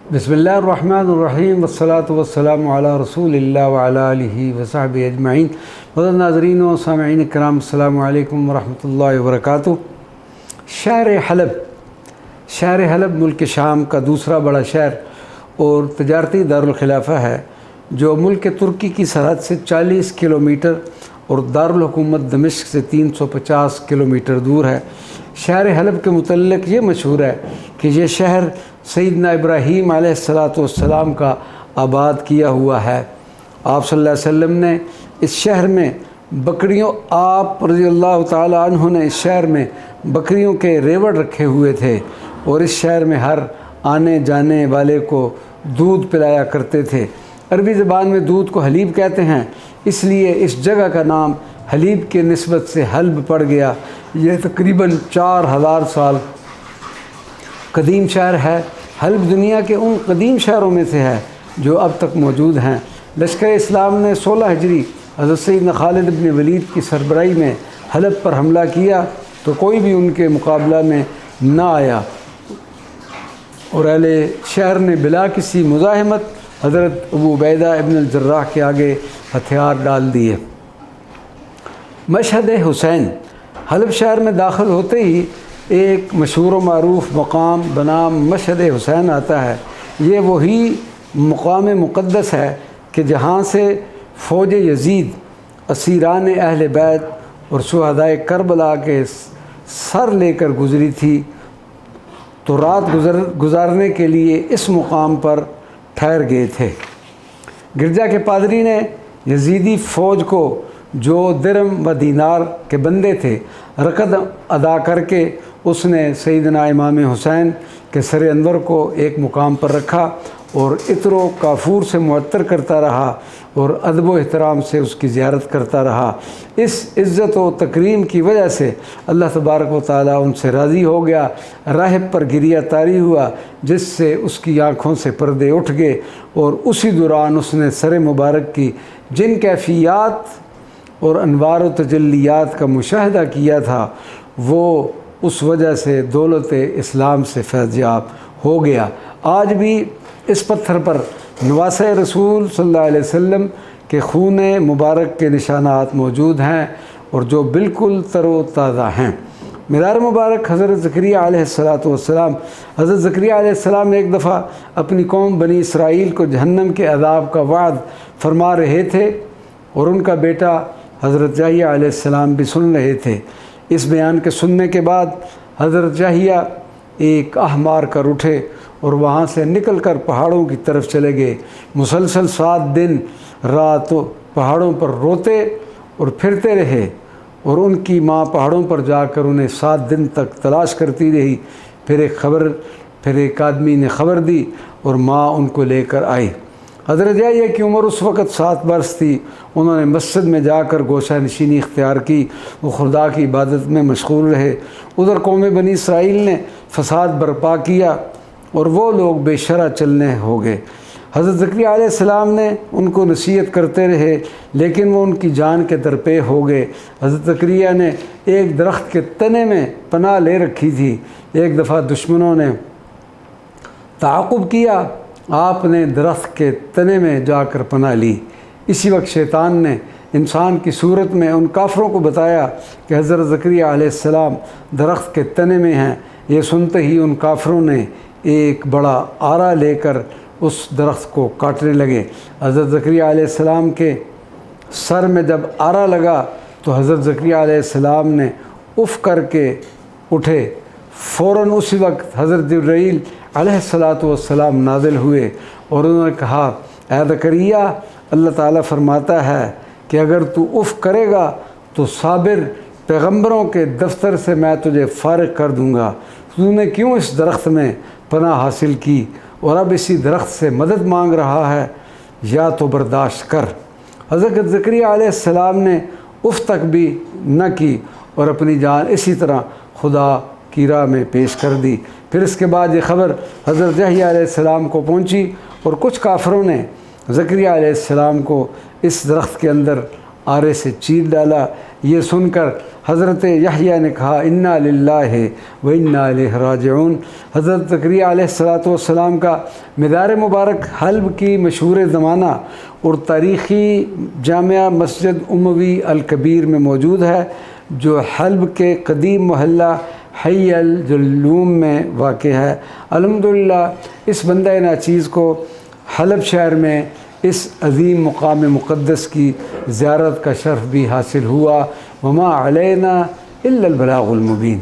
बिस्मिल्लाहिर्रहमानिर्रहीम वस्सलातु वस्सलामु अला रसूलिल्लाह व अला आलिहि व सहबिहि अजमईन। मदद नाज़रीन व सामईन किराम, अस्सलामु अलैकुम व रहमतुल्लाहि व बरकातुहू। शहर हलब मुल्क शाम का दूसरा बड़ा शहर और तजारती दारुल खिलाफा है, जो मुल्क तुर्की की सरहद से 40 किलोमीटर और दारुल हुकूमत दमिश्क से 350 किलोमीटर दूर है। शहर हलब के मुतल्लिक़ ये मशहूर है कि ये शहर सैयदना इब्राहीम अलैहिस्सलाम का आबाद किया हुआ है। आप सल्लल्लाहु अलैहि वसल्लम ने इस शहर में बकरियों आप रज़ियल्लाहु ताला अन्हु ने इस शहर में बकरियों के रेवड़ रखे हुए थे और इस शहर में हर आने जाने वाले को दूध पिलाया करते थे। अरबी ज़बान में दूध को हलीब कहते हैं, इसलिए इस जगह का नाम हलीब के निस्बत से हल्ब पड़ गया। यह तकरीबन 4000 साल कदीम शहर है। हल्ब दुनिया के उन कदीम शहरों में से है जो अब तक मौजूद हैं। लश्कर इस्लाम ने 16 हिजरी हज़रत सैयदना खालिद इब्न वलीद की सरबराही में हलब पर हमला किया तो कोई भी उनके मुकाबला में ना आया और अहले शहर ने बिला किसी मुज़ाहमत हज़रत अबू उबैदा इब्न अल-जर्राह के आगे हथियार डाल दिए। मशहद हुसैन। हलब शहर में दाखिल होते ही एक मशहूर व मारूफ मकाम बनाम मशहद हुसैन आता है। ये वही मकाम मुक़द्दस है कि जहाँ से फ़ौज यज़ीद, असीरान अहल बैत और शुहदाए करबला के सर लेकर गुज़री थी, तो रात गुजारने के लिए इस मुकाम पर ठहर गए थे। गिरजा के पादरी ने यज़ीदी फ़ौज को, जो दिरम व दीनार के बंदे थे, रकद अदा करके उसने सैयदना इमाम हुसैन के सर अनवर को एक मुकाम पर रखा और इत्र काफूर से मुअत्तर करता रहा और अदब व एहतराम से उसकी ज़ियारत करता रहा। इस इज़्ज़त व तकरीम की वजह से अल्लाह तबारक व तआला उनसे राज़ी हो गया। राहिब पर गिरिया तारी हुआ, जिससे उसकी आँखों से पर्दे उठ गए और उसी दौरान उसने सर मुबारक की जिन कैफियत और अनवार व तजल्लियात का मुशाहदा किया था, वो उस वजह से दौलत इस्लाम से फैज़याब हो गया। आज भी इस पत्थर पर नवासे रसूल सल्लल्लाहु अलैहि वसल्लम के खून मुबारक के निशानात मौजूद हैं और जो बिल्कुल तरो ताज़ा हैं। मीनार मुबारक हज़रत ज़करिया अलैहिस्सलाम हज़रत ज़करिया अलैहिस्सलाम एक दफ़ा अपनी कौम बनी इसराइल को जहन्नम के अज़ाब का वाद फरमा रहे थे और उनका बेटा हज़रत याह्या अलैहिस्सलाम भी सुन रहे थे। इस बयान के सुनने के बाद हज़रत याह्या एक आह मार कर उठे और वहाँ से निकल कर पहाड़ों की तरफ चले गए। मुसलसल 7 दिन रात पहाड़ों पर रोते और फिरते रहे और उनकी माँ पहाड़ों पर जाकर उन्हें 7 दिन तक तलाश करती रही। फिर एक आदमी ने ख़बर दी और माँ उनको लेकर आई। हज़रत याह्या की उम्र उस वक़्त 7 बरस थी। उन्होंने मस्जिद में जाकर गोशा नशीनी इख्तियार की, वो खुदा की इबादत में मशगूल रहे। उधर कौम बनी इसराइल ने फ़साद बर्पा किया और वो लोग बेशरा चलने हो गए। हज़रत ज़करिया अलैहिस्सलाम ने उनको नसीहत करते रहे, लेकिन वो उनकी जान के दरपे हो गए। हज़रत ज़करिया ने एक दरख्त के तने में पनाह ले रखी थी। एक दफ़ा दुश्मनों ने ताक़ुब किया, आपने दरख्त के तने में जाकर पनाह ली। इसी वक्त शैतान ने इंसान की सूरत में उन काफरों को बताया कि हज़रत ज़करिया अलैहिस्सलाम दरख्त के तने में हैं। ये सुनते ही उन काफरों ने एक बड़ा आरा लेकर उस दरख्त को काटने लगे। हज़रत ज़करिया अलैहिस्सलाम के सर में जब आरा लगा तो हज़रत ज़करिया अलैहिस्सलाम ने उफ़ करके उठे। फ़ौरन उसी वक्त हज़रत जिब्रील अलैहिस्सलाम नाज़िल हुए और उन्होंने कहा, ऐ ज़करिया, अल्लाह ताला फरमाता है कि अगर तू उफ़ करेगा तो साबिर पैगंबरों के दफ्तर से मैं तुझे फ़ारिग कर दूँगा। तूने क्यों इस दरख्त में पनाह हासिल की और अब इसी दरख्त से मदद मांग रहा है, या तो बर्दाश्त कर। हज़रत ज़करिया अलैहिस्सलाम ने उफ़ तक भी न की और अपनी जान इसी तरह खुदा की राह में पेश कर दी। फिर इसके बाद ये ख़बर हज़रत याह्या अलैहिस्सलाम को पहुँची और कुछ काफरों ने ज़करिया अलैहिस्सलाम को इस दरख्त के अंदर آرے سے چیر ڈالا۔ یہ سن کر حضرت یحییٰ نے کہا انا للہ و انا الیہ راجعون۔ حضرت زکریا علیہ السلام کا مدار مبارک حلب کی مشہور زمانہ اور تاریخی جامعہ مسجد اموی الکبیر میں موجود ہے، جو حلب کے قدیم محلہ حی الجلوم میں واقع ہے۔ الحمدللہ اس بندہ ناچیز کو حلب شہر میں اس عظیم مقام مقدس کی زیارت کا شرف بھی حاصل ہوا۔ وما علینا الا البلاغ المبین۔